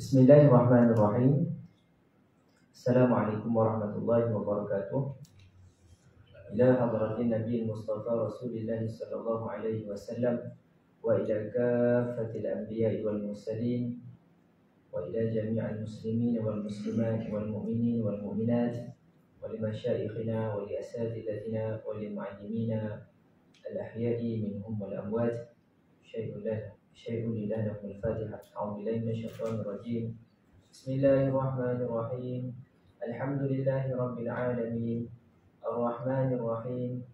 Bismillahirrahmanirrahim. Assalamualaikum warahmatullahi wabarakatuh. Ila hadratin Nabi Mustafa Rasulullah sallallahu alaihi wasallam wa ila kafatil anbiya'i wal mursalin wa ila jami'al muslimin wal muslimat wal mu'minin wal mu'minat wa li masyayikhina wa li asatidatina wa li mu'allimina al-ahya'i minhum wal amwat. Syai'un lillah lahumul Fatihah. A'udzu billahi minasyaitonir rajim. Bismillahirrahmanirrahim. Alhamdulillahi rabbil alamin. Arrahmanir rahim.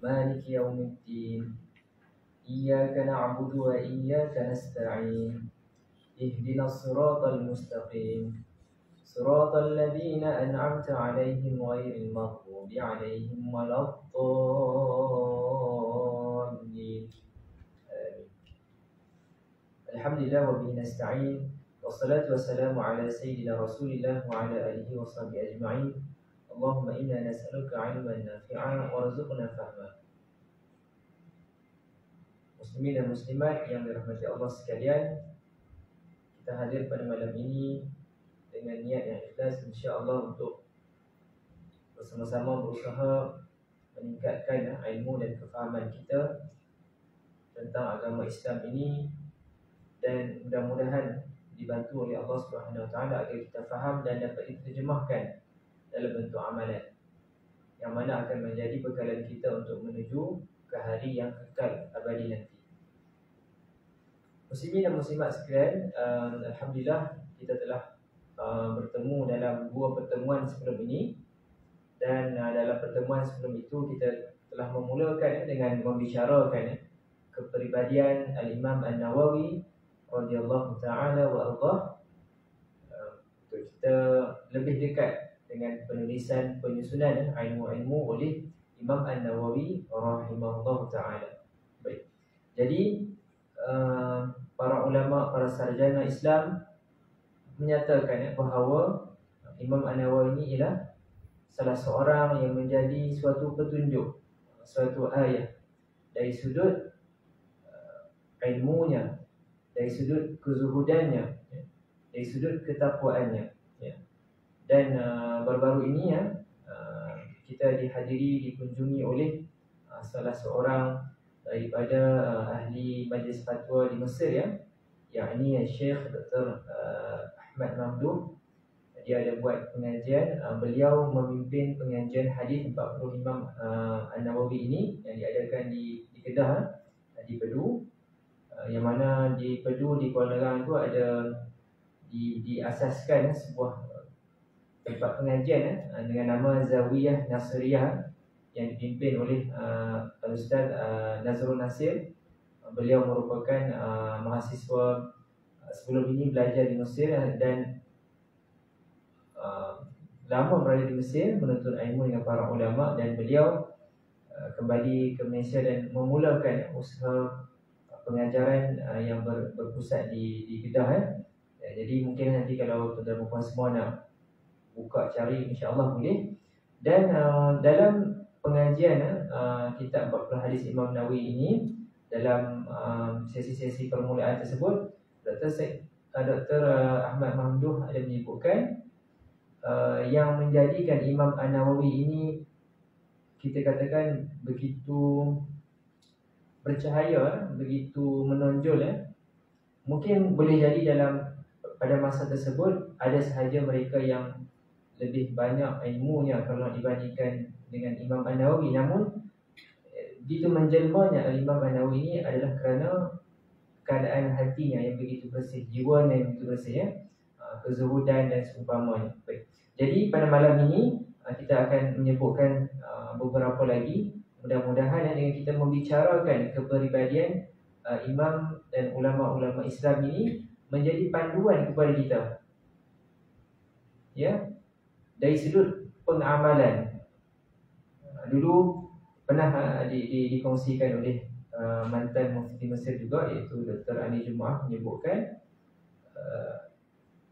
Maliki yaumiddin. Iyyaka na'budu wa iyyaka nasta'in. Ihdinas siratal mustaqim. Siratal ladzina an'amta 'alaihim ghairil maghdubi 'alaihim waladdallin. Alhamdulillah wa bihi nasta'in. Wassalatu wassalamu ala sayyidina Rasulillah wa ala alihi wa sahbihi ajma'in. Allahumma inna nas'aluka 'ilman nafi'an warzuqna fahma. Muslimin dan muslimat yang dirahmati Allah sekalian, kita hadir pada malam ini dengan niat yang ikhlas insya-Allah untuk bersama-sama berusaha meningkatkan ilmu dan kefahaman kita tentang agama Islam ini, dan mudah-mudahan dibantu oleh Allah Subhanahu Wa Taala agar kita faham dan dapat diterjemahkan dalam bentuk amalan yang mana akan menjadi bekalan kita untuk menuju ke hari yang kekal abadi nanti. Muslimin dan muslimat sekalian, alhamdulillah kita telah bertemu dalam dua pertemuan sebelum ini, dan dalam pertemuan sebelum itu kita telah memulakan dengan membicarakan kepribadian Al-Imam An-Nawawi radhiyallahu ta'ala wa ardah, untuk kita lebih dekat dengan penyusunan ilmu-ilmu oleh Imam An-Nawawi rahimahullahu ta'ala. Baik. Jadi para ulama, para sarjana Islam menyatakan bahawa Imam An-Nawawi ini ialah salah seorang yang menjadi suatu petunjuk, suatu ayat dari sudut ilmunya, dari sudut kezuhudannya, dari sudut ketakwaannya. Dan baru-baru ini kita dikunjungi oleh salah seorang daripada ahli majlis fatwa di Mesir, yakni Syekh Dr. Ahmad Mamduh. Dia ada buat pengajian, beliau memimpin pengajian hadis 40 Imam An-Nawawi ini yang diadakan di Kedah, di Pedu. Yang mana di Pedu, di Kuala Nerang itu ada diasaskan sebuah tempat pengajian dengan nama Zawiyah Nasriyah yang dipimpin oleh Ustaz Nazrul Nasir. Beliau merupakan mahasiswa sebelum ini belajar di Mesir dan lama berada di Mesir menuntut ilmu dengan para ulama, dan beliau kembali ke Malaysia dan memulakan usaha pengajaran yang berpusat di Kedah. Jadi mungkin nanti kalau tuan-tuan dan puan semua nak buka cari, insya-Allah boleh. Dan dalam pengajian kitab 40 hadis Imam Nawawi ini, dalam sesi-sesi permulaan tersebut, Dr. Ahmad Mamduh ada menyebutkan yang menjadikan Imam An-Nawawi ini kita katakan begitu bercahaya, begitu menonjol. Mungkin boleh jadi pada masa tersebut ada sahaja mereka yang lebih banyak ilmunya kalau dibandingkan dengan Imam An-Nawawi. Namun begitu menjelmanya Imam An-Nawawi ini adalah kerana keadaan hatinya yang begitu bersih, jiwanya yang begitu bersih, kezuhudan dan seumpamanya. Baik. Jadi pada malam ini kita akan menyebutkan beberapa lagi. Mudah-mudahan dengan kita membicarakan kepribadian imam dan ulama-ulama Islam ini menjadi panduan kepada kita, dari sudut pengamalan. Dulu pernah dikongsikan oleh mantan mufti Mesir juga, iaitu Dr. Ali Jumaah, menyebutkan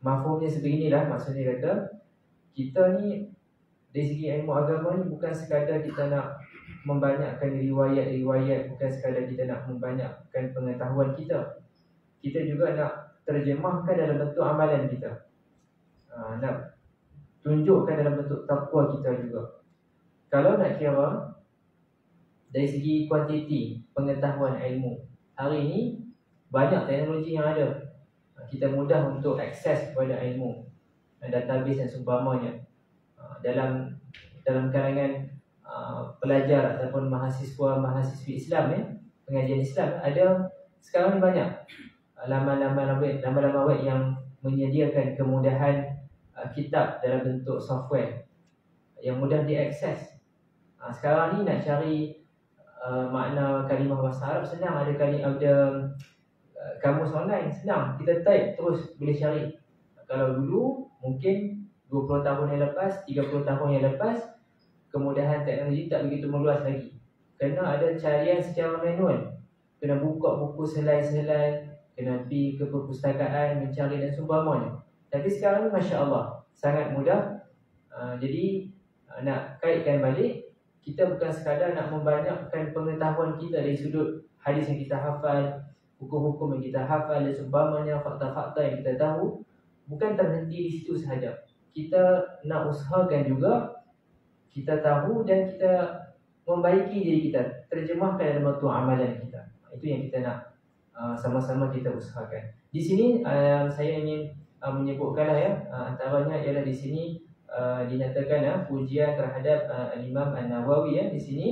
mafhumnya sebeginilah. Maksudnya kata, kita ni dari segi ilmu agama ni bukan sekadar kita nak membanyakkan riwayat-riwayat, bukan sekadar kita nak membanyakkan pengetahuan kita. Kita juga nak terjemahkan dalam bentuk amalan kita. Nak tunjukkan dalam bentuk takwa kita juga. Kalau nak kira dari segi kuantiti pengetahuan ilmu, hari ini banyak teknologi yang ada. Kita mudah untuk akses kepada ilmu, database dan seumpamanya. Dalam kalangan pelajar ataupun mahasiswa-mahasiswi Islam pengajian Islam, ada sekarang ni banyak laman-laman web yang menyediakan kemudahan kitab dalam bentuk software yang mudah diakses. Sekarang ni nak cari makna kalimah bahasa Arab senang, ada kamus online senang, kita type terus boleh cari. Kalau dulu mungkin 20 tahun yang lepas, 30 tahun yang lepas, kemudahan teknologi tak begitu meluas lagi. Kena ada carian secara manual, kena buka buku selai-selai, kena pergi ke perpustakaan mencari dan seumpamanya. Tapi sekarang ni Masya Allah sangat mudah. Jadi nak kaitkan balik, kita bukan sekadar nak membanyakkan pengetahuan kita dari sudut hadis yang kita hafal, hukum-hukum yang kita hafal dan seumpamanya, fakta-fakta yang kita tahu. Bukan terhenti di situ sahaja. Kita nak usahakan juga kita tahu dan kita membaiki diri kita, terjemahkan dalam bentuk amalan kita. Itu yang kita nak sama-sama kita usahakan. Di sini saya ingin menyebutkanlah antaranya ialah di sini dinyatakan pujian terhadap Imam An-Nawawi. Di sini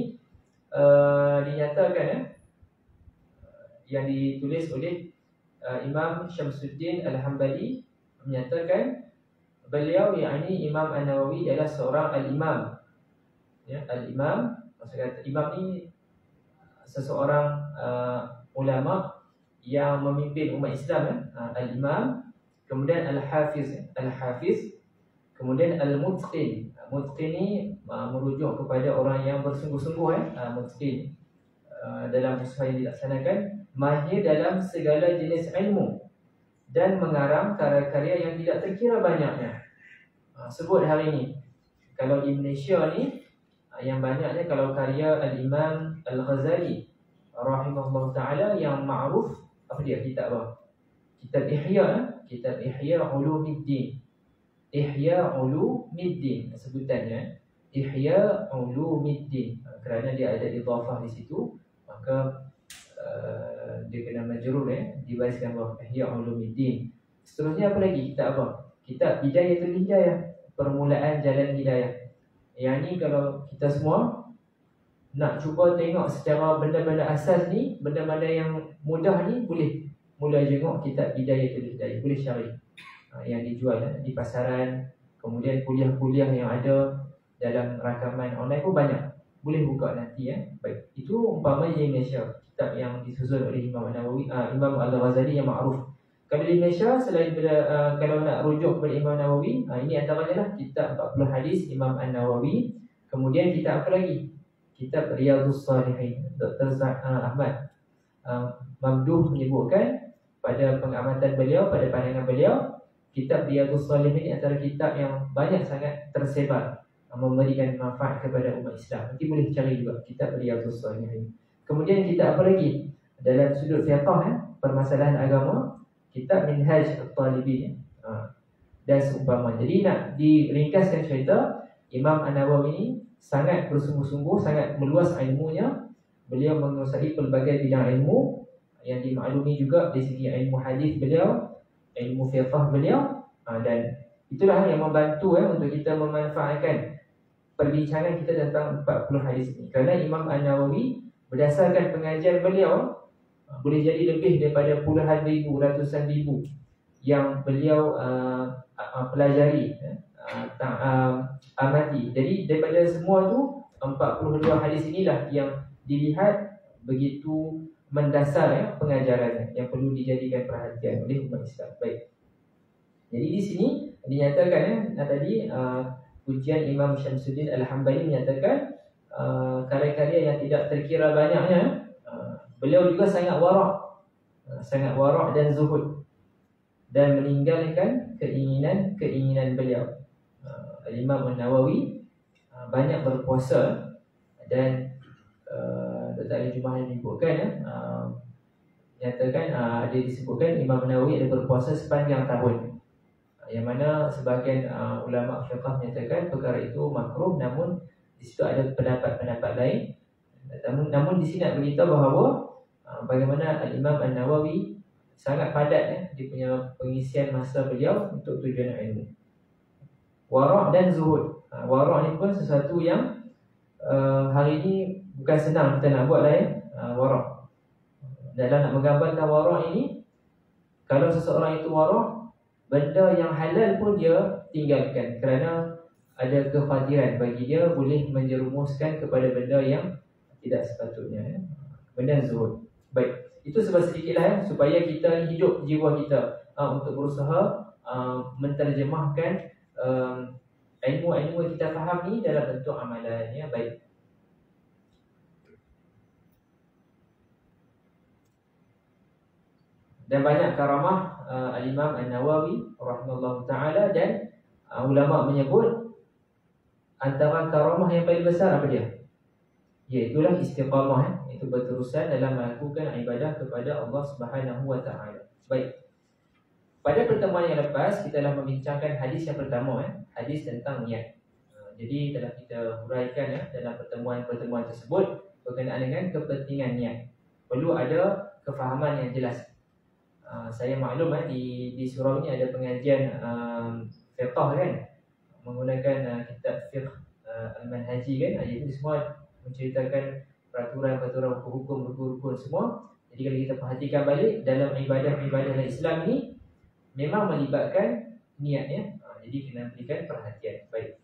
dinyatakan yang ditulis oleh Imam Syamsuddin Al-Hambali, menyatakan beliau yakni Imam An-Nawawi adalah seorang al-imam. Al-imam, maksudnya imam ni seseorang ulama yang memimpin umat Islam. Al-imam, kemudian al-hafiz, kemudian al-mutqin. Mutqin ni merujuk kepada orang yang bersungguh-sungguh. Mutqin dalam usaha yang dilaksanakan, mahir dalam segala jenis ilmu dan mengarang karya-karya yang tidak terkira banyaknya. Sebut hari ini, kalau di Malaysia ni yang banyaknya kalau karya Al-Imam Al-Ghazali rahimahullah ta'ala yang ma'ruf, apa dia? Kitab apa? Kitab Ihya Ulumuddin. Ihya Ulumuddin sebutannya, Ihya Ulumuddin. Kerana dia ada idhafah di situ, maka dia kena majrur, dibariskan bawah Ihya Ulumuddin. Seterusnya apa lagi? Kitab apa? Kitab Bidayatul Hidayah, permulaan jalan hidayah. Yang ni kalau kita semua nak cuba tengok secara benda-benda asas ni, benda-benda yang mudah ni, boleh mula tengok kitab Bidayatul Hidayah, boleh cari yang dijual di pasaran. Kemudian kuliah-kuliah yang ada dalam rakaman online pun banyak, boleh buka nanti. Baik, itu umpamanya di Malaysia, kitab yang disusun oleh Imam An-Nawawi, Imam Al-Ghazali yang ma'ruf. Kalau di Malaysia, selain kalau nak rujuk kepada Imam Nawawi, ini antaranya lah kitab 40 hadis Imam An-Nawawi. Kemudian kitab apa lagi? Kitab Riyadhus Salihin. Dr. Ahmad Mamduh menyebutkan pada pengamatan beliau, pada pandangan beliau, kitab Riyadhus Salihin ini antara kitab yang banyak sangat tersebar, memberikan manfaat kepada umat Islam. Nanti boleh cari juga kitab Riyadhus Salihin. Kemudian kitab apa lagi? Dalam sudut fiqh, permasalahan agama, kitab Minhaj At-Talibin dan seumpamanya. Jadi nak diringkaskan cerita, Imam An-Nawawi ini sangat bersungguh-sungguh, sangat meluas ilmunya. Beliau menguasai pelbagai bidang ilmu yang dimaklumi juga dari segi ilmu hadis beliau, ilmu fiqh beliau, dan itulah yang membantu untuk kita memanfaatkan perbincangan kita tentang 40 hadis ini. Kerana Imam An-Nawawi berdasarkan pengajian beliau boleh jadi lebih daripada puluhan ribu, ratusan ribu yang beliau pelajari, amati. Jadi daripada semua tu 42 hadis inilah yang dilihat begitu mendasar pengajarannya, yang perlu dijadikan perhatian oleh umat Islam. Baik. Jadi di sini dinyatakan tadi ujian Imam Syamsuddin Al-Hambali menyatakan karya-karya yang tidak terkira banyaknya. Beliau juga sangat warak dan zuhud, dan meninggalkan keinginan beliau. Imam An-Nawawi banyak berpuasa, dan Dr. Ali Jumahan menyebutkan nyatakan ada disebutkan Imam Nawawi ada berpuasa sepanjang tahun. Yang mana sebahagian ulama fiqh menyatakan perkara itu makruh, namun di situ ada pendapat-pendapat lain. Namun di sini nak beritahu bahawa bagaimana Al-Imam An-Nawawi sangat padat dia punya pengisian masa beliau untuk tujuan ilmu. Wara' dan zuhud. Wara' ni pun sesuatu yang hari ini bukan senang kita nak buat lah ya. Wara'. Dalam nak menggambarkan wara' ini, kalau seseorang itu wara', benda yang halal pun dia tinggalkan kerana ada kekhawatiran bagi dia boleh menjerumuskan kepada benda yang tidak sepatutnya ya. Benda zuhud. Baik, itu sebab sedikitlah ya, supaya kita hidup jiwa kita untuk berusaha menterjemahkan ilmu-ilmu yang kita faham ni dalam bentuk amalan ya. Baik. Dan banyak karamah Al-Imam An-Nawawi rahimahullah ta'ala, dan ulama menyebut antara karamah yang paling besar apa dia? Iaitulah istiqamah ya. Itu berterusan dalam melakukan ibadah kepada Allah Subhanahu wa ta'ala. Baik. Pada pertemuan yang lepas kita telah membincangkan hadis yang pertama ya, hadis tentang niat. Jadi telah kita huraikan ya dalam pertemuan-pertemuan tersebut berkenaan dengan kepentingan niat. Perlu ada kefahaman yang jelas. Saya maklum di surau ni ada pengajian fiqh kan, menggunakan kitab fiqh al-manhaji kan. Jadi semua menceritakan peraturan-peraturan hukum rukun-rukun semua. Jadi kalau kita perhatikan balik dalam ibadah-ibadah Islam ni memang melibatkan niat ya. Jadi kena berikan perhatian. Baik.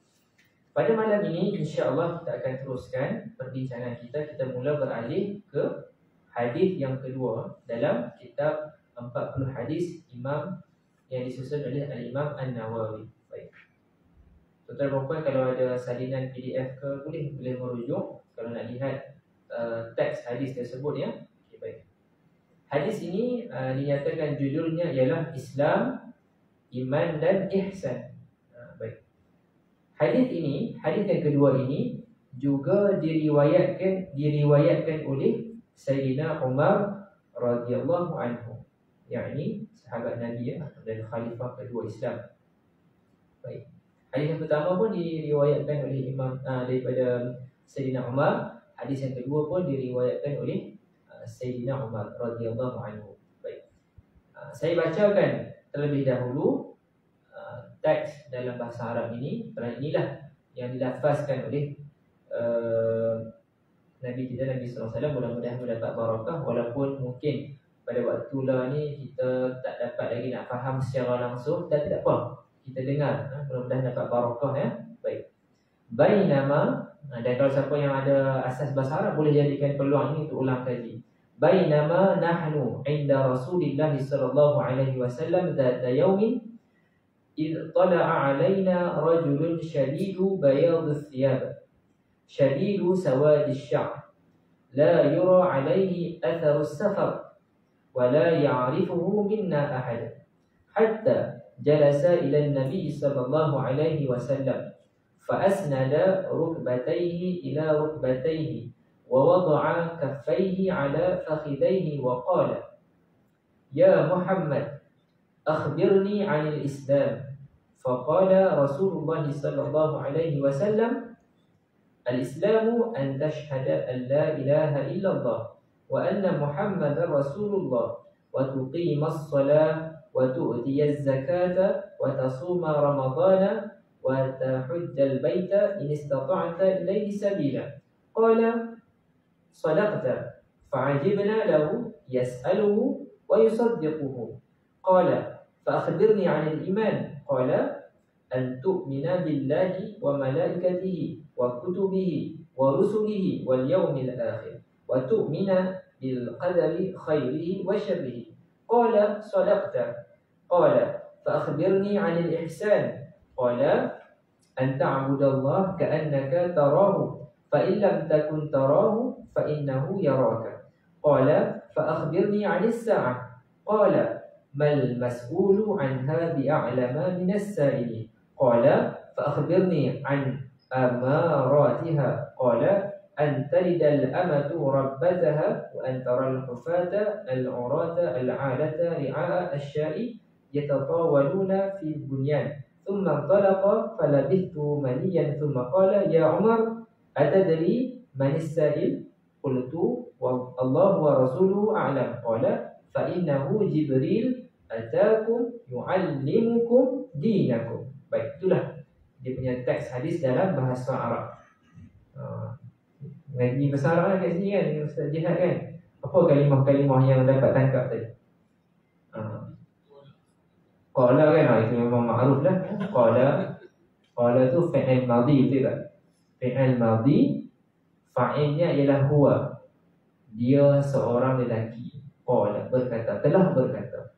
Pada malam ini insya-Allah kita akan teruskan perbincangan kita. Kita mula beralih ke hadis yang kedua dalam kitab 40 hadis Imam yang disusun oleh Al-Imam An-Nawawi. Baik. Tuan-tuan dan puan, kalau ada salinan PDF ke boleh merujuk kalau nak lihat teks hadis tersebut ya. Okay, baik. Hadis ini dinyatakan judulnya ialah Islam, Iman dan Ihsan. Baik. Hadis yang kedua ini juga diriwayatkan oleh Sayyidina Umar radhiyallahu anhu. Yang ini sahabat Nabi ya, dan khalifah kedua Islam. Baik. Hadis yang pertama pun diriwayatkan oleh Imam daripada Sayyidina Umar. Hadis yang kedua pun diriwayatkan oleh Sayyidina Umar radhiyallahu anhu. Baik. Saya bacakan terlebih dahulu teks dalam bahasa Arab ini. Kerana inilah yang dilafazkan oleh Nabi kita Nabi sallallahu alaihi wasallam. Mudah-mudahan mendapat barakah, walaupun mungkin pada waktu lah ni kita tak dapat lagi nak faham secara langsung, dan tidak apa, kita dengar, mudah-mudahan dapat barakah ya. Baik. Bainama, dan kalau siapa yang ada asas bahasa Arab boleh jadikan peluang ini untuk ulang kaji. Bainama nahnu inda Rasulillah sallallahu alaihi wasallam dzata yaumin id tala'a alaina rajulun shadidu bayadh thiyab shadidu sawad asy-sya'r la yura alaihi atharu as-safar ولا يعرفه منا أحد حتى جلس إلى النبي صلى الله عليه وسلم فأسند ركبتيه إلى ركبتيه ووضع كفيه على فخذيه وقال يا محمد أخبرني عن الإسلام فقال رسول الله صلى الله عليه وسلم الإسلام أن تشهد أن لا إله إلا الله وأن محمد رسول الله وتقيم الصلاة وتؤتي الزكاة وتصوم رمضان وتحج البيت إن استطعت إليه سبيلا قال صدقت فعجبنا له يسأله ويصدقه قال فأخبرني عن الإيمان قال أن تؤمن بالله وملائكته وكتبه ورسله واليوم الآخر وتؤمن بالقدر خيره وشره قال صدقت قال فأخبرني عن الإحسان قال أن تعبد الله كأنك تراه فإن لم تكن تراه فإنه يراك قال فأخبرني عن الساعة قال ما المسؤول عنها بأعلم من السائل قال فأخبرني عن أماراتها قال an talidal amatu rabbataha wa an taral hufata al-urata al-'alata ri'a asy-sya'i yatatawaluna fil bunyan thumma talaqa falabithtu maniyan thumma qala ya Umar atadri man as-sa'il qultu wa Allah wa rasuluhu a'lam qala fa innahu Jibril atakum yu'allimukum dinakum. Baik, itulah dia punya teks hadis dalam bahasa Arab. Ngaji bahasa Arab kat sini kan dengan Ustaz Jihad kan. Apa kalimah-kalimah yang dapat tangkap tadi? Qala kan, itu memang ma'ruf lah. Qala tu fi'il madhi, betul tak? Fi'il madhi, fa'ilnya ialah huwa. Dia seorang lelaki. Qala, berkata, telah berkata.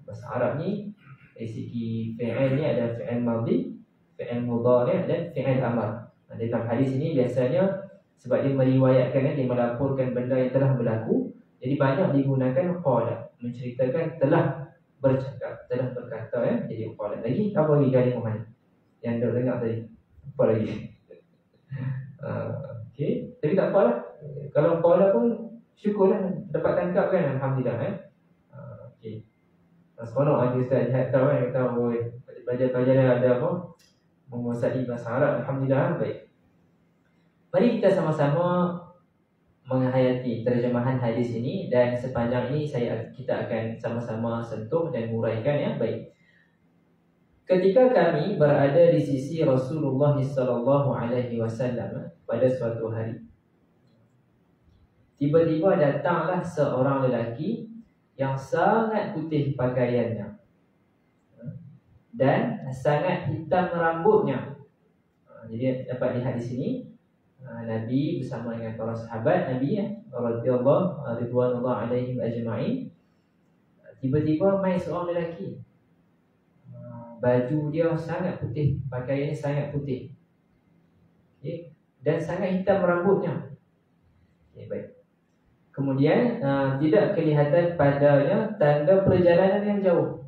Bahasa Arab ni dari segi fi'il ni ada fi'il madhi, fi'il mudhari' dan fi'il amar. Dalam hadis ini biasanya sebab dia meriwayatkan, dia melaporkan benda yang telah berlaku, jadi banyak digunakan qala, menceritakan telah bercakap, telah berkata ya. Jadi qala. Lagi apa lagi kalimah ni yang anda dengar tadi? Apa lagi? Okey, tapi tak apalah. Kalau qala pun syukurlah dapat tangkap kan, alhamdulillah okey. Seronok aja Ustaz Jihad tahu kan, kata belajar ada apa menguasai bahasa Arab, alhamdulillah. Baik, mari kita sama-sama menghayati terjemahan hadis ini, dan sepanjang ini kita akan sama-sama sentuh dan huraikan ya. Baik. Ketika kami berada di sisi Rasulullah sallallahu alaihi wasallam pada suatu hari, tiba-tiba datanglah seorang lelaki yang sangat putih pakaiannya dan sangat hitam rambutnya. Jadi dapat lihat di sini Nabi bersama dengan para sahabat Nabi radhiyallahu alaihim ajma'in. Tiba-tiba mai seorang lelaki, baju dia sangat putih, pakaiannya sangat putih, okay, dan sangat hitam rambutnya. Okay, baik. Kemudian tidak kelihatan padanya tanda perjalanan yang jauh.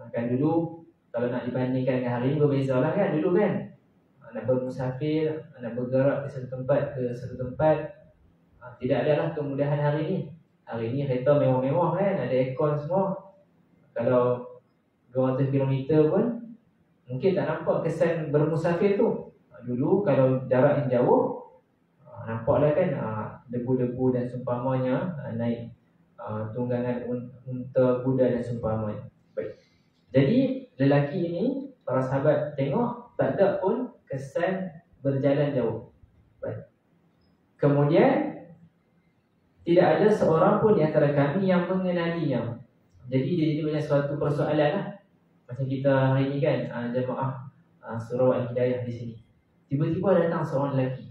Kan dulu kalau nak dibandingkan dengan hari ini berbeza lah kan. Dulu kan nak bermusafir, nak bergerak di satu tempat ke satu tempat, tidak adalah kemudahan hari ini. Hari ini kereta mewah-mewah kan, ada aircon semua. Kalau 200 km pun mungkin tak nampak kesan bermusafir tu. Dulu kalau jarak yang jauh, nampaklah kan debu-debu dan seumpamanya, naik tunggangan unta, kuda dan seumpamanya. Baik. Jadi lelaki ini, para sahabat tengok tak ada pun kesan berjalan jauh. Baik. Kemudian tidak ada seorang pun di antara kami yang mengenalinya. Jadi dia punya suatu persoalan lah. Macam kita hari ini kan, jemaah surau Al-Hidayah di sini. Tiba-tiba datang seorang lelaki.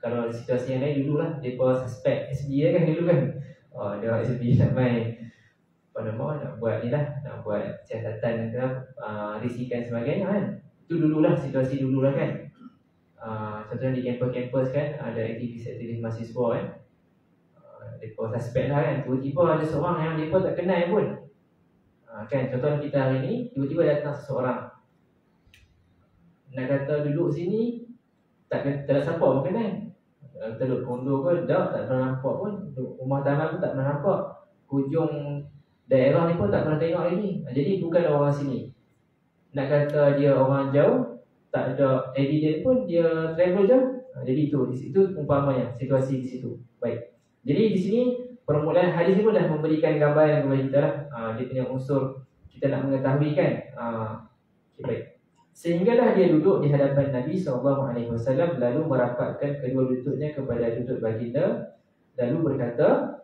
Kalau situasi yang lain dulu lah, mereka suspek SB kan dulu kan. Dia SB nak main nak buat ni lah, nak buat catatan ke risikan sebagainya kan. Itu dululah, situasi dululah kan. Contohnya di kampus-kampus kan, ada aktivis-aktivis mahasiswa kan. Mereka suspek lah kan. Tiba-tiba ada seorang yang mereka tak kenal pun. Kan, contohnya kita hari ni, tiba-tiba datang seseorang nak kata duduk sini, tak ada siapa pun kenal. Kita duduk kondo pun tak pernah nampak pun. Rumah taman pun tak pernah nampak. Hujung daerah ni pun tak pernah tengok lagi. Jadi bukan orang sini. Nak kata dia orang jauh, tak ada evidence pun dia travel jauh. Jadi itu umpamanya situasi di situ. Baik. Jadi di sini permulaan hadis ni pun dah memberikan gambaran kepada kita lah. Dia punya unsur kita nak mengetahui kan. Okay, baik. Sehinggalah dia duduk di hadapan Nabi SAW, lalu merapatkan kedua lututnya kepada lutut baginda, lalu berkata,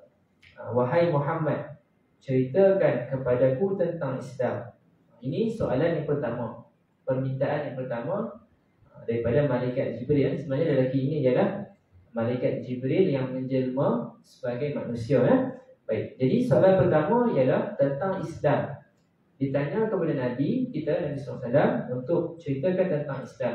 wahai Muhammad, ceritakan kepadaku tentang Islam. Ini soalan yang pertama, permintaan yang pertama daripada malaikat Jibril. Sebenarnya lelaki ini ialah malaikat Jibril yang menjelma sebagai manusia Baik, jadi soalan pertama ialah tentang Islam. Ditanya kepada Nabi kita, Nabi SAW, untuk ceritakan tentang Islam.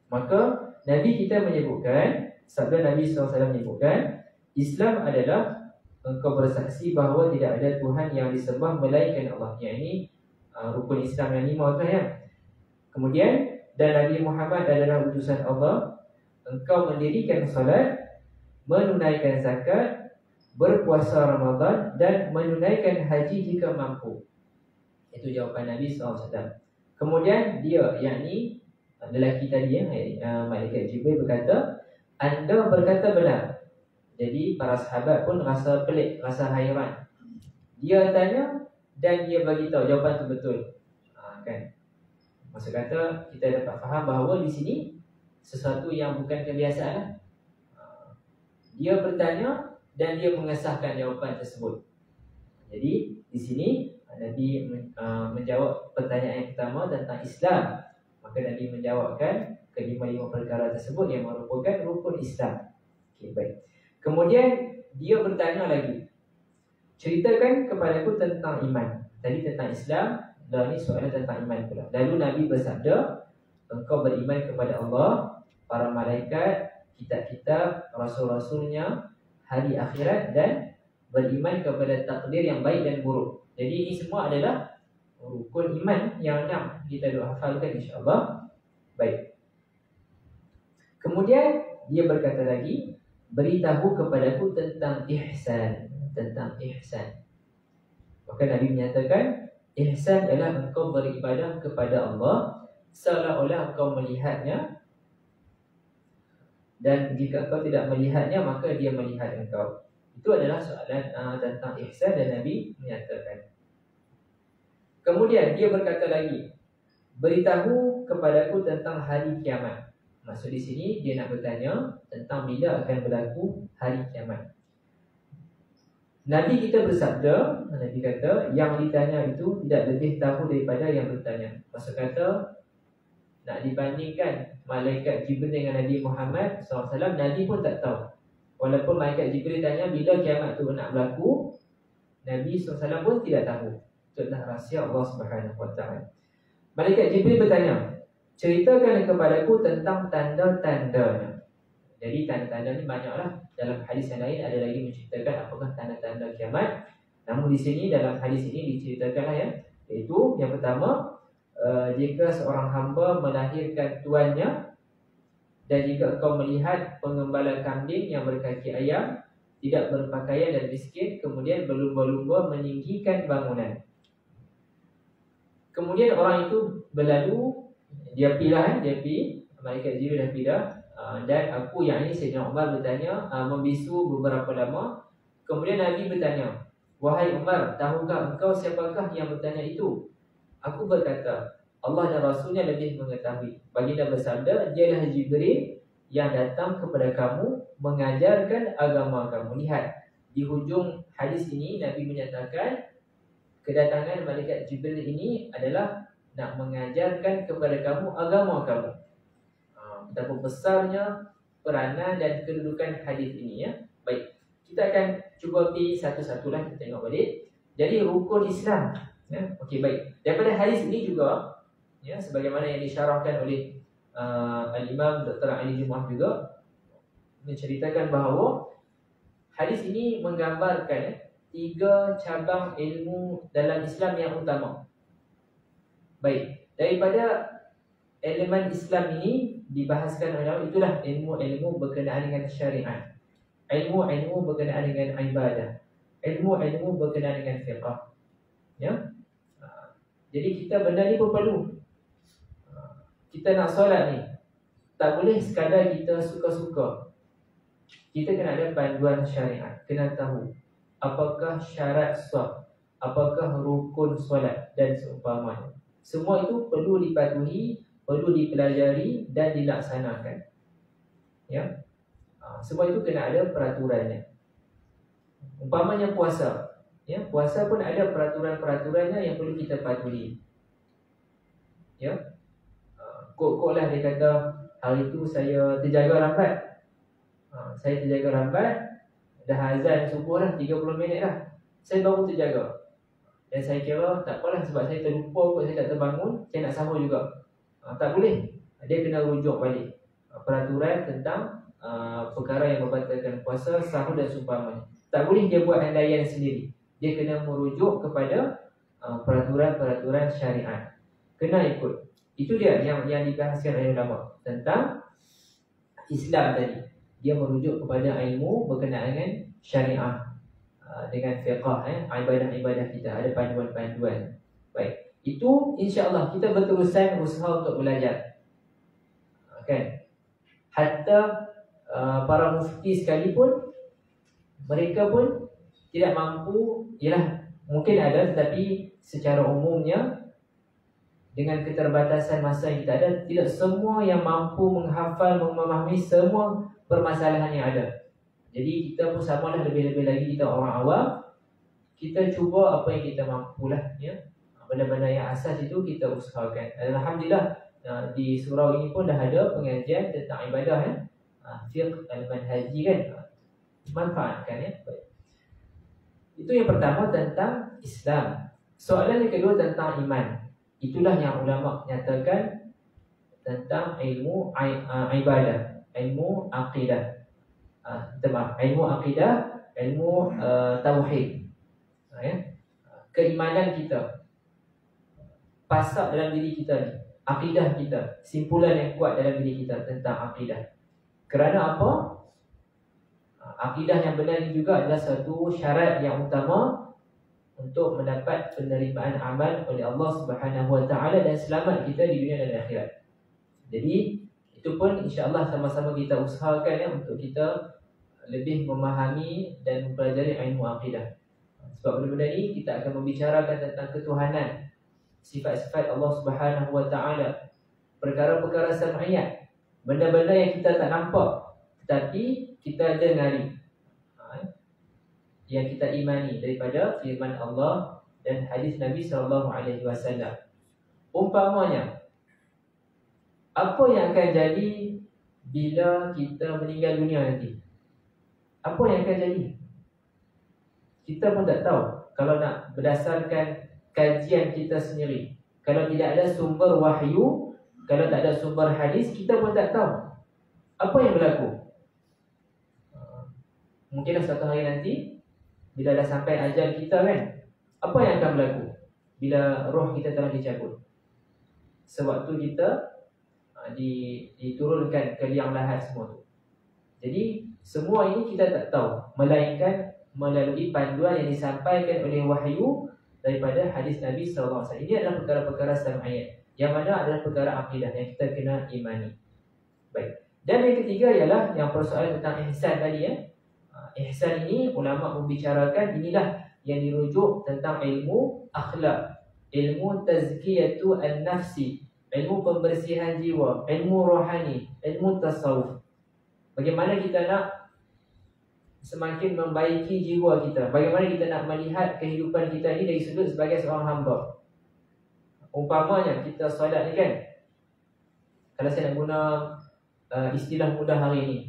Maka Nabi kita menyebutkan, sabda Nabi SAW menyebutkan, Islam adalah engkau bersaksi bahawa tidak ada Tuhan yang disembah melainkan Allah. Yang ini rukun Islam yang 5 tu ya. Kemudian, dan Nabi Muhammad adalah utusan Allah. engkau mendirikan solat, menunaikan zakat, berpuasa Ramadan dan menunaikan haji jika mampu. Itu jawapan Nabi SAW. Kemudian dia, yakni lelaki tadi, malaikat Jibril berkata, anda berkata benar. Jadi para sahabat pun rasa pelik, rasa hairan. Dia tanya dan dia bagi tahu jawapan itu betul. Kan? Maksud kata kita dapat faham bahawa di sini sesuatu yang bukan kebiasaan. Dia bertanya dan dia mengesahkan jawapan tersebut. Jadi di sini Nabi menjawab pertanyaan yang pertama tentang Islam. Maka Nabi menjawabkan kelima-lima perkara tersebut yang merupakan rukun Islam. Okey, baik. Kemudian dia bertanya lagi, ceritakan kepadaku tentang iman. Tadi tentang Islam, dan ini soalan tentang iman pula. Lalu Nabi bersabda, engkau beriman kepada Allah, para malaikat, kitab-kitab, rasul-rasulnya, hari akhirat, dan beriman kepada takdir yang baik dan buruk. Jadi ini semua adalah rukun iman yang 6 kita dah hafalkan insya-Allah. Baik. Kemudian dia berkata lagi, beritahu kepadaku tentang ihsan. Tentang ihsan. Maka Nabi menyatakan, ihsan adalah engkau beribadah kepada Allah seolah-olah engkau melihatnya, dan jika engkau tidak melihatnya maka dia melihat engkau. Itu adalah soalan tentang ihsan dan Nabi menyatakan. Kemudian dia berkata lagi, beritahu kepadaku tentang hari kiamat. Maksud di sini dia nak bertanya tentang bila akan berlaku hari kiamat. Nabi kita bersabda, Nabi kata, yang ditanya itu tidak lebih tahu daripada yang bertanya. Maksud kata, nak dibandingkan malaikat Jibril dengan Nabi Muhammad SAW, Nabi pun tak tahu. Walaupun malaikat Jibril tanya bila kiamat tu nak berlaku, Nabi SAW pun tidak tahu. Itu adalah rahsia Allah SWT. Malaikat Jibril bertanya, ceritakan kepadaku tentang tanda-tandanya. Jadi tanda-tanda ni banyaklah. Dalam hadis yang lain ada lagi menceritakan apakah tanda-tanda kiamat. Namun di sini dalam hadis ini diceritakanlah ya, iaitu yang pertama, jika seorang hamba melahirkan tuannya, dan jika engkau melihat pengembala kambing yang berkaki ayam, tidak berpakaian dan miskin, kemudian berlumba-lumba meninggikan bangunan. Kemudian orang itu berlalu, dia pilih, malaikat Jibril dah pilih. Dan aku yang ini Sayyidina Umar bertanya, membisu beberapa lama. Kemudian Nabi bertanya, wahai Umar, tahukah engkau siapakah yang bertanya itu? Aku berkata, Allah dan Rasulnya lebih mengetahui. Baginda bersabda, dialah Jibril yang datang kepada kamu mengajarkan agama kamu. Lihat, di hujung hadis ini Nabi menyatakan kedatangan malaikat Jibril ini adalah nak mengajarkan kepada kamu agama kamu. Betapa besarnya peranan dan kedudukan hadis ini ya. Baik, kita akan cuba pergi satu-satulah, kita tengok balik. Jadi rukun Islam ya. Okey, baik. Daripada hadis ini juga ya, sebagaimana yang disyarahkan oleh Al-Imam Dr. Ali Jummah juga menceritakan bahawa hadis ini menggambarkan 3 cabang ilmu dalam Islam yang utama. Baik, daripada elemen Islam ini dibahaskan oleh itulah ilmu-ilmu berkenaan dengan syariat, ilmu-ilmu berkenaan dengan ibadah, ilmu-ilmu berkenaan dengan fiqh. Ya. Jadi kita benda ni pun perlu. Kita nak solat ni tak boleh sekadar kita suka-suka. Kita kena ada panduan syariat, kena tahu apakah syarat sah, apakah rukun solat dan seumpamanya. Semua itu perlu dipatuhi, perlu dipelajari dan dilaksanakan. Ya. Semua itu kena ada peraturannya. Umpamanya puasa, ya, puasa pun ada peraturan-peraturannya yang perlu kita patuhi. Ya. Kok lah dia kata hari itu saya terjaga lambat. Saya terjaga lambat, dah azan subuh dah 30 minit dah, saya baru terjaga. Dan saya kira tak apalah sebab saya terlupa kot, saya tak terbangun, saya nak sahur juga. Tak boleh. Dia kena rujuk balik peraturan tentang perkara yang membatalkan puasa, sahur dan seumpamanya. Tak boleh dia buat andaian sendiri. Dia kena merujuk kepada peraturan-peraturan syariat. Kena ikut. Itu dia yang dibahaskan oleh ulama tentang Islam tadi, dia merujuk kepada ilmu berkenaan dengan syariah, dengan fiqh, ibadah-ibadah kita, ada panduan-panduan. Baik, itu insya-Allah kita berterusan usaha untuk belajar. Kan? Hatta para mufti sekalipun, mereka pun tidak mampu, ialah mungkin ada, tetapi secara umumnya dengan keterbatasan masa yang kita ada, tidak semua yang mampu menghafal, memahami semua permasalahan yang ada. Jadi kita pun samalah, lebih-lebih lagi kita orang awam, kita cuba apa yang kita mampulah, ya. Benda-benda yang asas itu kita usahakan. Alhamdulillah, di surau ini pun dah ada pengajian tentang ibadah, ya. Fiqh al-manhaji, kan. Manfaatkan, ya. Baik. Itu yang pertama tentang Islam. Soalan yang kedua tentang iman. Itulah yang ulama nyatakan tentang ilmu ibadah, ilmu akidah. Ilmu akidah, ilmu tauhid. Ya. Keimanan kita, pasak dalam diri kita ni, akidah kita, simpulan yang kuat dalam diri kita tentang akidah. Kerana apa? Akidah yang benar ini juga adalah satu syarat yang utama untuk mendapat penerimaan amal oleh Allah Subhanahu Wa Taala dan selamat kita di dunia dan akhirat. Jadi itu pun insya-Allah sama-sama kita usahakan, ya, untuk kita lebih memahami dan mempelajari ilmu akidah. Sebab benda-benda ini kita akan membicarakan tentang ketuhanan, sifat-sifat Allah Subhanahu Wa Taala, perkara-perkara sam'iyat, benda-benda yang kita tak nampak tetapi kita dengari, yang kita imani daripada firman Allah dan hadis Nabi SAW. Umpamanya, apa yang akan jadi bila kita meninggal dunia nanti? Apa yang akan jadi? Kita pun tak tahu. Kalau nak berdasarkan kajian kita sendiri, kalau tidak ada sumber wahyu, kalau tak ada sumber hadis, kita pun tak tahu apa yang berlaku. Mungkinlah satu hari nanti, bila dah sampai ajal kita, kan, apa yang akan berlaku bila roh kita telah dicabut? Sewaktu kita diturunkan ke liang lahat semua tu. Jadi semua ini kita tak tahu, melainkan melalui panduan yang disampaikan oleh wahyu daripada hadis Nabi SAW. Ini adalah perkara-perkara sam'iyat, yang mana adalah perkara akidah yang kita kena imani. Baik. Dan yang ketiga ialah yang persoalan tentang ihsan tadi, ya. Ihsan ini ulama membicarakan, inilah yang dirujuk tentang ilmu akhlak, ilmu tazkiyatu an-nafsi, ilmu pembersihan jiwa, ilmu rohani, ilmu tasawuf. Bagaimana kita nak semakin membaiki jiwa kita, bagaimana kita nak melihat kehidupan kita ini dari sudut sebagai seorang hamba. Umpamanya kita solat ni, kan, kalau saya nak guna istilah mudah hari ini,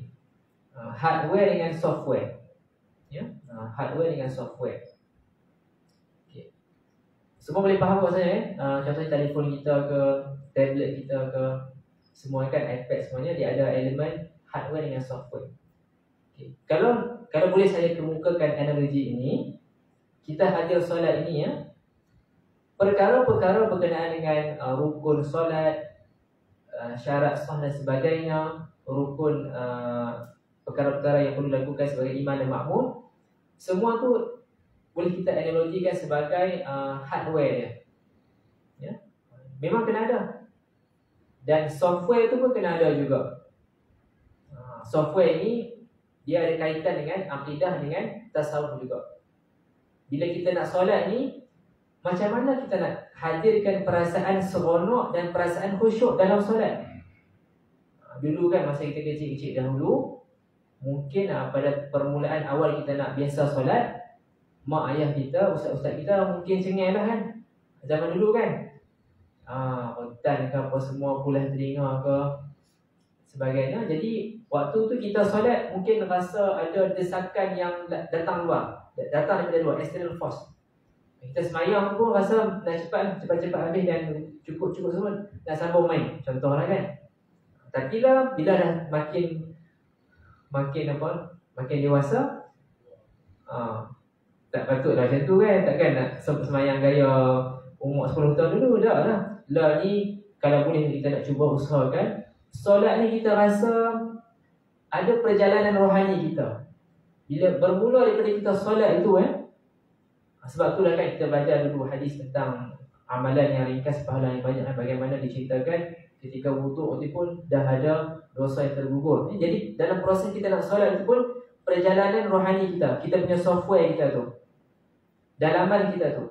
hardware dengan software, ya, hardware dengan software. Okay. Semua boleh faham maksudnya, contohnya telefon kita ke, tablet kita ke, semua, kan, iPad, semuanya dia ada elemen hardware dengan software. Okay. Kalau boleh saya kemukakan analogi ini, kita hadir solat ini, ya, perkara-perkara berkenaan dengan rukun solat, syarat sah dan sebagainya, rukun perkara-perkara yang perlu dilakukan sebagai imam dan makmum, semua tu boleh kita analogikan sebagai hardware dia, ya. Memang kena ada. Dan software tu pun kena ada juga. Software ini dia ada kaitan dengan akidah, dengan tasawuf juga. Bila kita nak solat ni, macam mana kita nak hadirkan perasaan seronok dan perasaan khusyuk dalam solat? Dulu, kan, masa kita kecil-kecil dahulu, mungkin pada permulaan awal kita nak biasa solat, mak ayah kita, ustaz-ustaz kita mungkin cengeng lah, kan, zaman dulu, kan. Hutan ke apa semua, pulas telinga ke sebagainya. Jadi waktu tu kita solat mungkin rasa ada desakan yang datang daripada luar, external force. Kita semayang pun rasa nak cepat-cepat habis dan cukup-cukup semua, nak sambung main, contohlah, kan. Tapi lah bila dah makin dewasa, tak patutlah macam tu, kan. Takkan nak semayang gaya umur 10 tahun dulu, dah lah. Lah ni kalau boleh kita nak cuba usahakan solat ni kita rasa ada perjalanan rohani kita. Bila bermula daripada kita solat itu sebab itulah kan kita belajar dulu hadis tentang amalan yang ringkas pahala yang banyak, bagaimana diceritakan ketika wuduk itu pun dah ada dosa yang tergugur. Jadi dalam proses kita nak solat itu pun perjalanan rohani kita punya software kita tu, dalaman kita tu,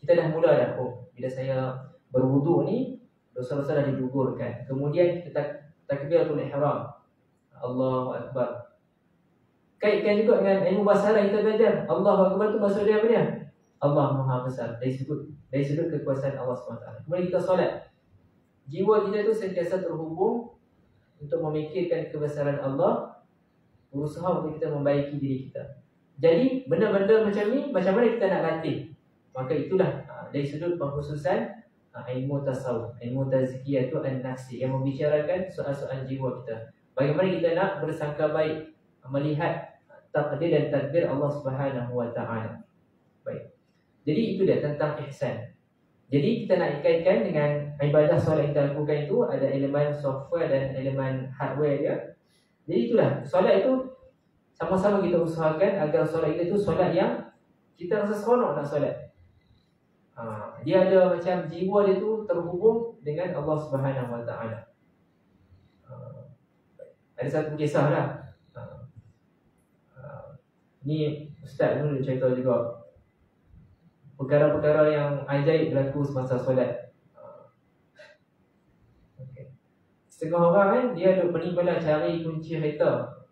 kita dah mula dah, bila saya berwuduk ni dosa-dosa dah digugurkan. Kemudian kita takbiratul ihram, Allahu Akbar. Kaitkan juga dengan ilmu bahasa kita belajar. Allahu Akbar tu maksud dia apa dia? Allah Maha Besar, dari sudut kekuasaan Allah SWT. Kemudian kita solat, jiwa kita tu sentiasa terhubung untuk memikirkan kebesaran Allah, berusaha untuk kita membaiki diri kita. Jadi benda-benda macam ni, macam mana kita nak latih? Maka itulah dari sudut pengkhususan ilmu tasawuf, ilmu tazkiyah tu an-nafsi, yang membicarakan soal-soal jiwa kita. Bagaimana kita nak bersangka baik, melihat takdir dan takdir Allah Subhanahu Wa Taala. Baik. Jadi itu dia tentang ihsan. Jadi kita nak kaitkan dengan ibadah solat yang kita lakukan itu, ada elemen software dan elemen hardware dia. Jadi itulah, solat itu sama-sama kita usahakan agar solat kita itu solat yang kita rasa seronok nak solat. Dia ada macam jiwa dia tu terhubung dengan Allah Subhanahu Wa Taala. Ada satu kisah lah. Ni Ustaz dulu cerita juga perkara-perkara yang ajaib berlaku semasa solat. Setengah orang kan, dia duduk pening-pening cari kunci kereta.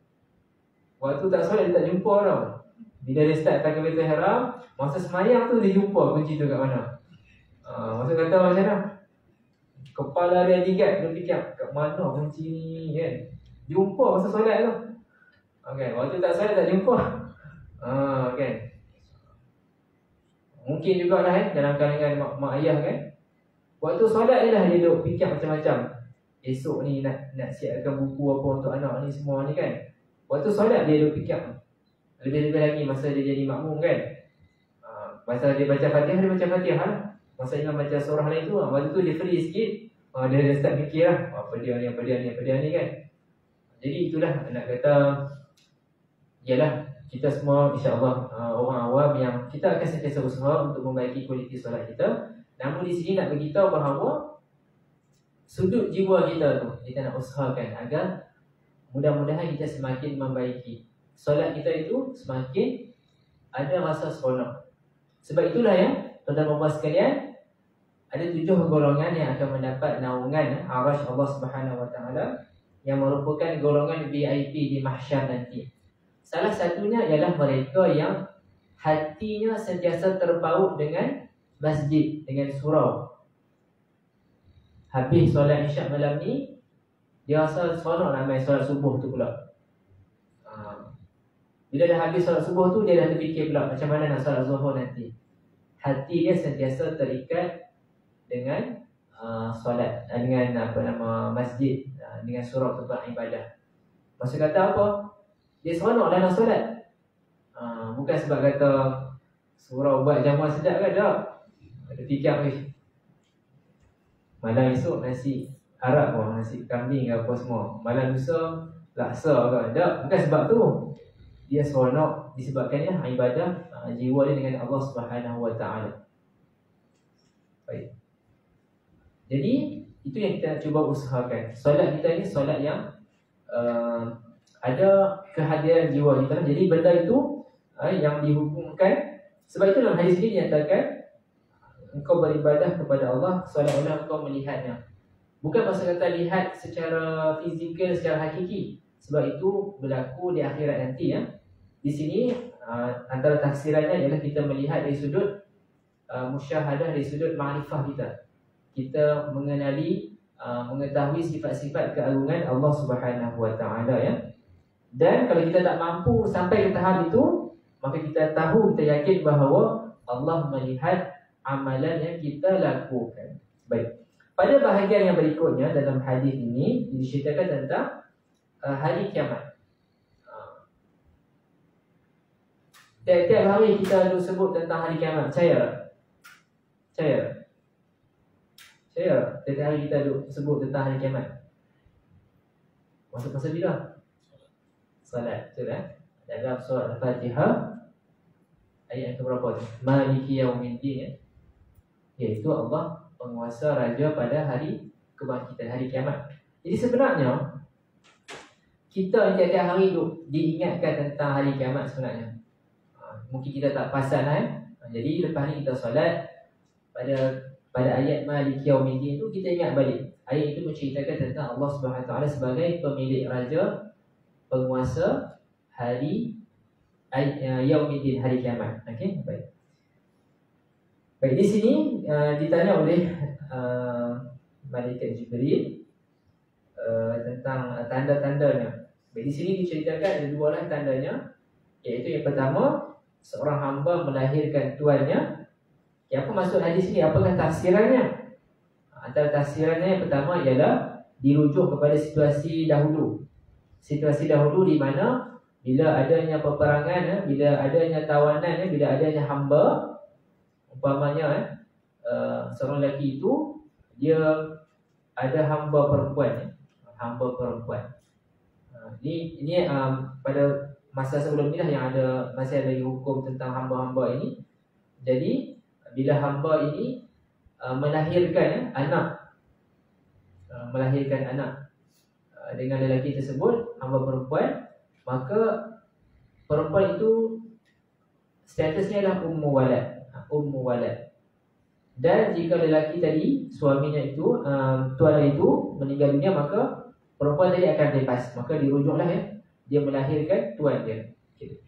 Waktu tak solat dia tak jumpa tau. Bila dia start takbiratul ihram, masa semayang tu dia jumpa kunci tu kat mana. Masa kata macam mana, kepala dia ligat, dia fikir kat mana kunci ni kan. Jumpa masa solat tu. Okay, waktu tak solat tak jumpa. Kan. Mungkin jugalah dalam kalangan mak ayah kan, waktu solat dia dah dia duk fikir macam-macam. Esok ni nak siapkan buku apa untuk anak ni semua ni kan. Waktu solat dia duk fikir. Lebih-lebih lagi masa dia jadi makmum kan. Masa dia baca Fatihah, dia baca Fatihah lah. Masa imam baca surah lain tu, waktu tu dia free sikit, dia start fikir lah, apa dia ni kan. Jadi itulah nak kata, ialah kita semua insya-Allah orang awam yang kita akan sentiasa usaha untuk membaiki kualiti solat kita. Namun di sini nak beritahu bahawa sudut jiwa kita tu kita nak usahakan agar mudah-mudahan kita semakin membaiki. Solat kita itu semakin ada rasa seronok. Sebab itulah tuan-tuan dan puan sekalian, ada 7 golongan yang akan mendapat naungan arasy Allah Subhanahu Wa Taala, yang merupakan golongan VIP di mahsyar nanti. Salah satunya ialah mereka yang hatinya sentiasa terpaut dengan masjid, dengan surau. Habis solat isyak malam ni, dia rasa seronok nak main solat subuh tu pula. Bila dah habis solat subuh tu, dia dah terfikir pula macam mana nak solat zuhur nanti. Hati dia sentiasa terikat dengan solat, dengan masjid, dengan surau tempat ibadah. Maksud kata apa? Dia seronok dalam solat. Bukan sebab kata surau buat jamuan sedap kan, tak. Ada fikir malam esok nasi Arab pun, nasi kambing ke apa semua. Malam lusa laksa ke, tak. Bukan sebab tu. Dia seronok disebabkannya ibadah jiwa dia dengan Allah Subhanahu Wa Taala. Baik. Jadi itu yang kita cuba usahakan. Solat kita ni solat yang ada kehadiran jiwa kita. Jadi benda itu yang dihukumkan. Sebab itu dalam hadis ini dinyatakan engkau beribadah kepada Allah seolah-olah engkau melihatnya. Bukan maksud kata lihat secara fizikal, secara hakiki. Sebab itu berlaku di akhirat nanti ya. Di sini antara tafsirannya ialah kita melihat dari sudut musyahadah, dari sudut ma'rifah kita. Kita mengenali, mengetahui sifat-sifat keagungan Allah Subhanahu Wa Taala ya. Dan kalau kita tak mampu sampai ke tahap itu, maka kita tahu, kita yakin bahawa Allah melihat amalan yang kita lakukan. Baik. Pada bahagian yang berikutnya dalam hadis ini diceritakan tentang hari kiamat. Tiap-tiap hari kita sebut tentang hari kiamat. Percaya? Tiap hari kita sebut tentang hari kiamat. Masa bila? salat. Betul kan? Dalam surah Al-Fatihah ayat yang keberapa tu? Maliki yaumiddin ya. Iaitu Allah penguasa raja pada hari kebangkitan, hari kiamat. Jadi sebenarnya kita tiap-tiap hari tu diingatkan tentang hari kiamat sebenarnya. Mungkin kita tak perasan kan? Jadi lepas ni kita solat pada ayat Maliki yaumiddin tu kita ingat balik. Ayat itu menceritakan tentang Allah Subhanahu Wa Taala sebagai pemilik raja, penguasa hari yaumiddin, hari kiamat. Okey, baik. Baik, di sini ditanya oleh Malaikat Jibril tentang tanda-tandanya. Baik, di sini diceritakan ada dua lah tandanya, iaitu yang pertama, seorang hamba melahirkan tuannya. Apa maksud hadis ini? Apakah tafsirannya? Antara tafsirannya yang pertama ialah dirujuk kepada situasi dahulu. Situasi dahulu di mana bila adanya peperangan, bila adanya tawanan, bila adanya hamba, umpamanya seorang lelaki itu dia ada hamba perempuan, hamba perempuan. Ini pada masa sebelum ni lah yang masih ada hukum tentang hamba-hamba ini. Jadi bila hamba ini melahirkan anak dengan lelaki tersebut, hamba perempuan, maka perempuan itu statusnya adalah ummu walad. Dan jika lelaki tadi, suaminya itu, tuan itu meninggal dunia, maka perempuan tadi akan bebas. Maka dirujuklah dia melahirkan tuan dia. Okay.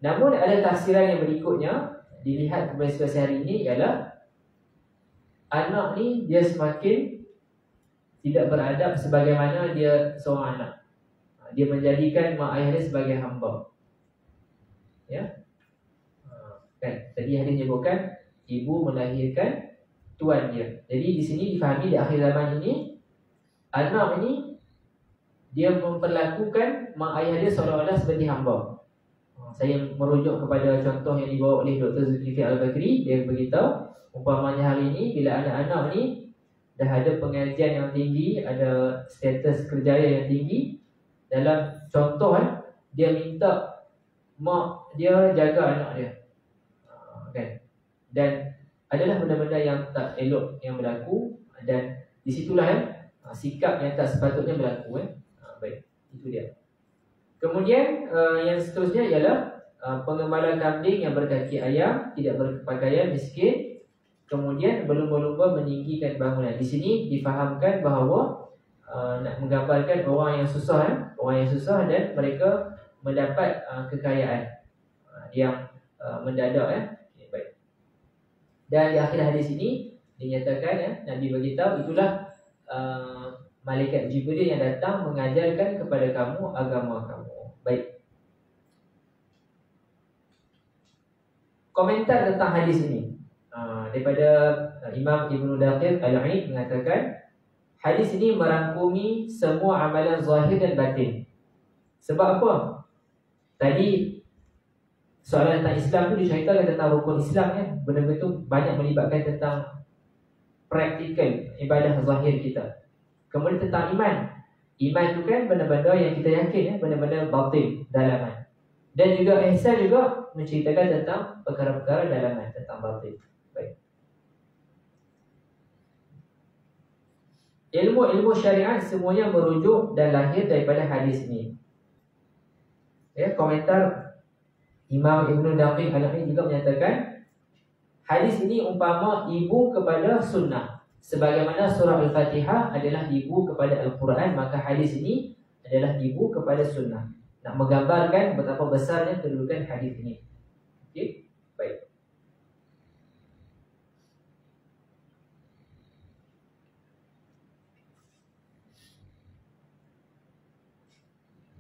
Namun ada tafsiran yang berikutnya, dilihat kepada situasi hari ini, ialah anak ni dia semakin tidak beradab sebagaimana dia seorang anak. Dia menjadikan mak ayah dia sebagai hamba. Ya. Kan tadi hadis menyebutkan ibu melahirkan tuan dia. Jadi di sini difahami di akhir zaman ini, anak ini dia memperlakukan mak ayah dia seolah-olah seperti hamba. Saya merujuk kepada contoh yang dibawa oleh Dr. Zulkifli Al-Bakri. Dia beritahu, umpamanya hari ini bila anak-anak ni dah ada pengajian yang tinggi, ada status kerjaya yang tinggi, dalam contoh dia minta mak dia jaga anak dia, kan? Dan adalah benda-benda yang tak elok yang berlaku, dan disitulah sikap yang tak sepatutnya berlaku. Baik, itu dia. Kemudian yang seterusnya ialah pengembala kambing yang berkaki ayam, tidak berpakaian, miskin, kemudian berlumba-lumba meninggikan bangunan. Di sini difahamkan bahawa nak menggambarkan orang yang susah, dan mereka mendapat kekayaan yang mendadak. Baik. Dan di akhir hadis ini dinyatakan, Nabi beritahu itulah Malaikat Jibril yang datang mengajarkan kepada kamu agama kamu. Baik. Komentar tentang hadis ini daripada Imam Ibnu Daqiq Al-Aid mengatakan, hadis ini merangkumi semua amalan zahir dan batin. Sebab apa? Tadi soalan tentang Islam tu diceritakan tentang rukun Islam, betul-betul banyak melibatkan tentang praktikal ibadah zahir kita. Kemudian tentang iman. Iman tu kan benda-benda yang kita yakin, benda-benda batin, dalaman. Dan juga ihsan juga menceritakan tentang perkara-perkara dalaman, tentang batin. Baik. Ilmu-ilmu syariat semuanya merujuk dan lahir daripada hadis ini. Komentar Imam Ibnu Daqiq Al-Aid juga menyatakan, hadis ini umpama ibu kepada sunnah. Sebagaimana surah Al-Fatihah adalah ibu kepada Al-Quran, maka hadis ini adalah ibu kepada sunnah. Nak menggambarkan betapa besarnya kedudukan hadis ini. Okey, baik.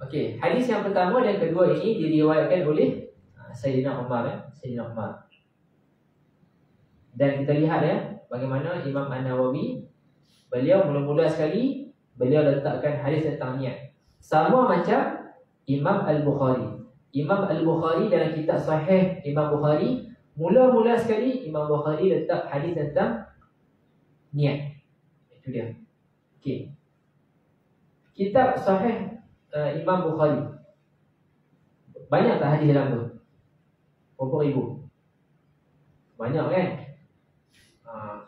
Okey, hadis yang pertama dan kedua ini diriwayatkan oleh Sayyidina Umar. Dan kita lihat bagaimana Imam An-Nawawi, beliau mula-mula sekali beliau letakkan hadis tentang niat. Sama macam Imam Al-Bukhari. Imam Al-Bukhari dalam kitab Sahih Imam Bukhari, mula-mula sekali Imam Bukhari letak hadis tentang niat. Itu dia. Okey. Kitab Sahih Imam Bukhari, Banyak tak hadis dalam tu? Berapa ribu? Banyak kan?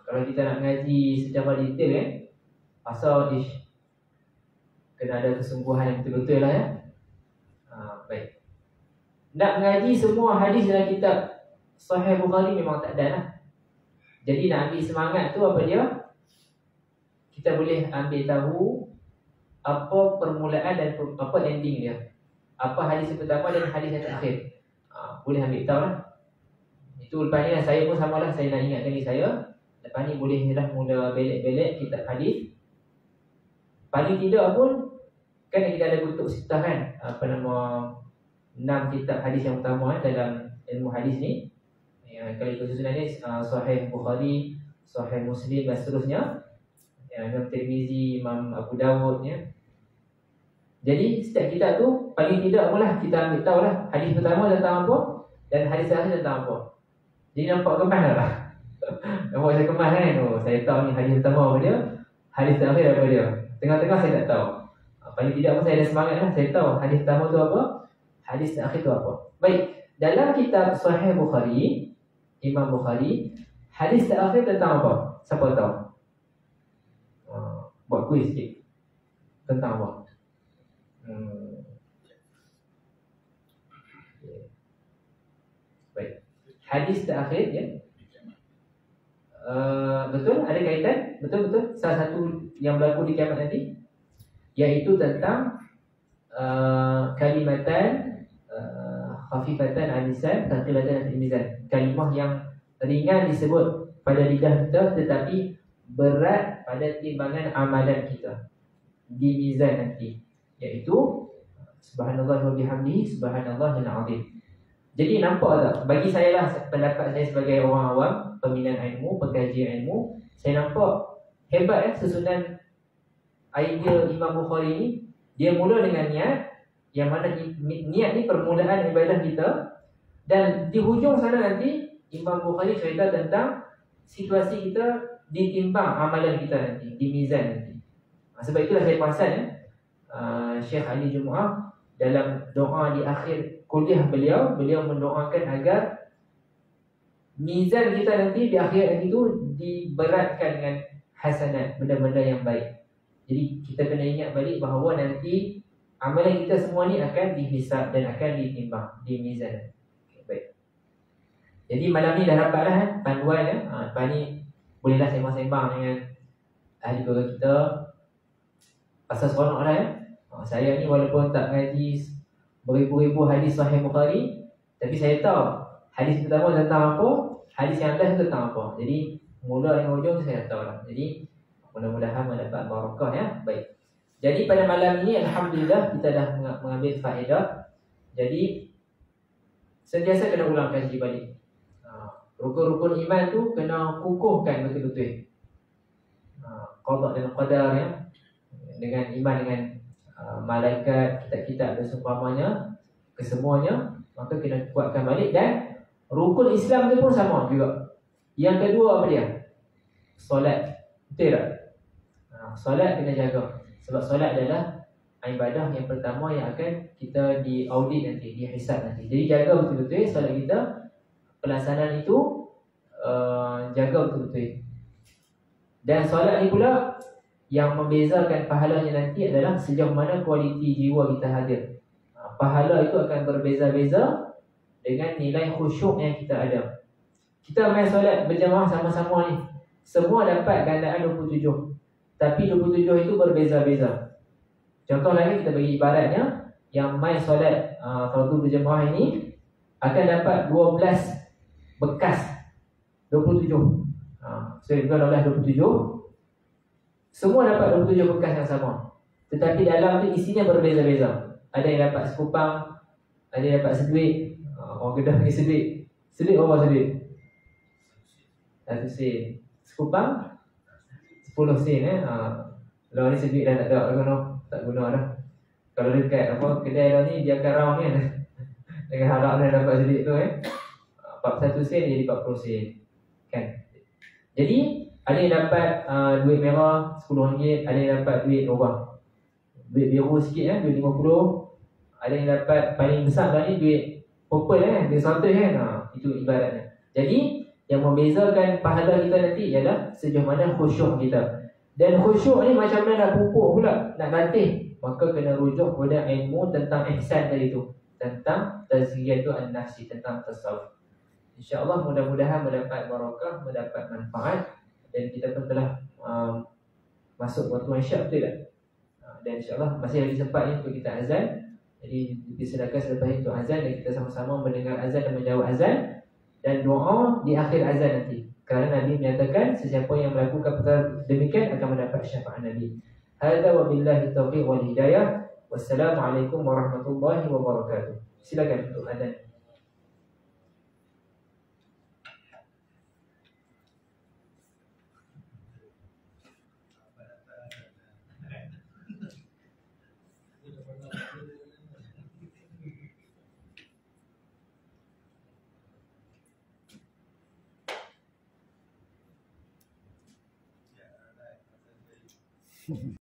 Kalau kita nak ngaji secara detail kan, asal kena ada kesungguhan yang betul-betul lah ya. Baik. Nak mengaji semua hadis dalam kitab Sahih Bukhari memang tak ada lah. Jadi nak ambil semangat tu apa dia? Kita boleh ambil tahu apa permulaan dan apa ending dia. Apa hadis yang pertama dan hadis yang terakhir. Boleh ambil tahu lah. Itu lepas ni lah, saya pun sama lah, saya nak ingatkan diri saya. Lepas ni boleh lah mula belek-belek kitab hadis. Paling tidak pun kan kita ada kutub sitah kan, apa nama, 6 kitab hadis yang utama dalam ilmu hadis ni. Kalau ikut susunan ni Sahih Bukhari, Sahih Muslim dan seterusnya. Imam Tirmizi, Imam Abu Dawud ya. Jadi setiap kitab tu paling tidak pula kita ambil tahu lah hadis pertama tentang apa dan hadis terakhir tentang apa. Jadi nampak kemas lah. Nampak saya kemas kan. Saya tahu ni hadis pertama apa dia, hadis terakhir apa dia. Tengah-tengah saya tak tahu. Paling tidak pun saya ada semangat lah. Saya tahu hadis pertama tu apa, hadis terakhir tu apa. Baik, dalam kitab Sahih Bukhari, Imam Bukhari, hadis terakhir tentang apa? Siapa tahu? Buat kuis sikit. Tentang apa? Baik. Hadis terakhir ya. Betul, ada kaitan? Betul-betul salah satu yang berlaku di kiamat nanti, iaitu tentang kalimatan khafifatan al-lisan, thaqilatan al-mizan. Kalimah yang ringan disebut pada lidah kita tetapi berat pada timbangan amalan kita di mizan nanti, iaitu subhanallah wa bihamdihi subhanallahil azim. Jadi nampak tak? Bagi saya lah, pendapat saya sebagai orang awam, peminat ilmu, pengkaji ilmu, saya nampak hebat susunan idea Imam Bukhari ni. Dia mula dengan niat, yang mana niat ni permulaan ibadah kita, dan di hujung sana nanti Imam Bukhari cerita tentang situasi kita ditimbang amalan kita nanti di mizan nanti. Sebab itulah saya perasan Syekh Ali Jumu'ah dalam doa di akhir kuliah beliau mendoakan agar mizan kita nanti di akhirat itu diberatkan dengan hasanat, benda-benda yang baik. Jadi kita kena ingat balik bahawa nanti amalan kita semua ni akan dihisab dan akan ditimbang di mizan. Baik. Jadi malam ni dah dapatlah panduan ya. Lepas ni bolehlah sembang-sembang dengan ahli keluarga kita pasal seronok lah ya. Saya ni walaupun tak ngaji beribu-ribu hadis Sahih Bukhari, tapi saya tahu hadis pertama tentang apa, hadis yang last tentang apa. Jadi mula dengan hujung saya tahu lah. Jadi mudah-mudahan mendapat barakah ya. Baik. Jadi pada malam ini alhamdulillah kita dah mengambil faedah. Jadi sentiasa kena ulang kaji balik. Rukun-rukun iman tu kena kukuhkan betul-betul. Qada dan qadar ya. Dengan iman dengan malaikat, kitab-kitab dan seumpamanya, kesemuanya, maka kena kuatkan balik. Dan rukun Islam tu pun sama juga. Yang kedua apa dia? Solat. Betul tak? Solat kena jaga. Sebab solat adalah ibadah yang pertama yang akan kita diaudit nanti, dihisab nanti. Jadi jaga betul-betul solat kita. Pelaksanaan itu jaga betul-betul. Dan solat ni pula yang membezakan pahalanya nanti adalah sejauh mana kualiti jiwa kita hadir. Pahala itu akan berbeza-beza dengan nilai khusyuk yang kita ada. Kita main solat berjamaah sama-sama ni, semua dapat gandaan 27. Tapi 27 itu berbeza-beza. Contoh lagi kita bagi ibaratnya, yang main solat fardu berjamaah ini akan dapat 12 bekas 27. So bukan 27. Semua dapat 27 bekas yang sama. Tetapi dalam tu isinya berbeza-beza. Ada yang dapat sekupang, ada yang dapat seduit. Orang Kedah panggil seduit. Seduit berapa seduit? 1 sen. Sekupang 10 sen Kalau ni seduit dah tak ada, tak guna dah. Kalau dekat kedai dah ni dia akan round kan. Dengan harap dia dapat seduit tu 41 sen jadi 40 sen. Kan? Jadi ada yang dapat duit merah RM10, ada yang dapat duit robah, duit biru sikit duit 50, Ada yang dapat paling besar tadi duit purple duit 100 kan. Itu ibaratnya. Jadi yang membezakan pahala kita nanti ialah sejauh mana khusyuk kita. Dan khusyuk ni macam mana nak pupuk pula, nak latih, maka kena rujuk pada ilmu tentang ihsan tadi tu, tentang tazkiyatun an-nafsi, tentang tasawuf. InsyaAllah mudah-mudahan mendapat barakah, mendapat manfaat. Dan kita pun telah masuk waktu Isyak, betul tak? Dan insyaAllah masih lagi sempat ni untuk kita azan. Jadi dipersilakan selepas itu azan, dan kita sama-sama mendengar azan dan menjawab azan, dan doa di akhir azan nanti. Kerana Nabi menyatakan sesiapa yang melakukan perkara demikian akan mendapat syafaat Nabi. Hadza wa billahi taufiq wal hidayah. Wassalamualaikum warahmatullahi wabarakatuh. Silakan untuk azan.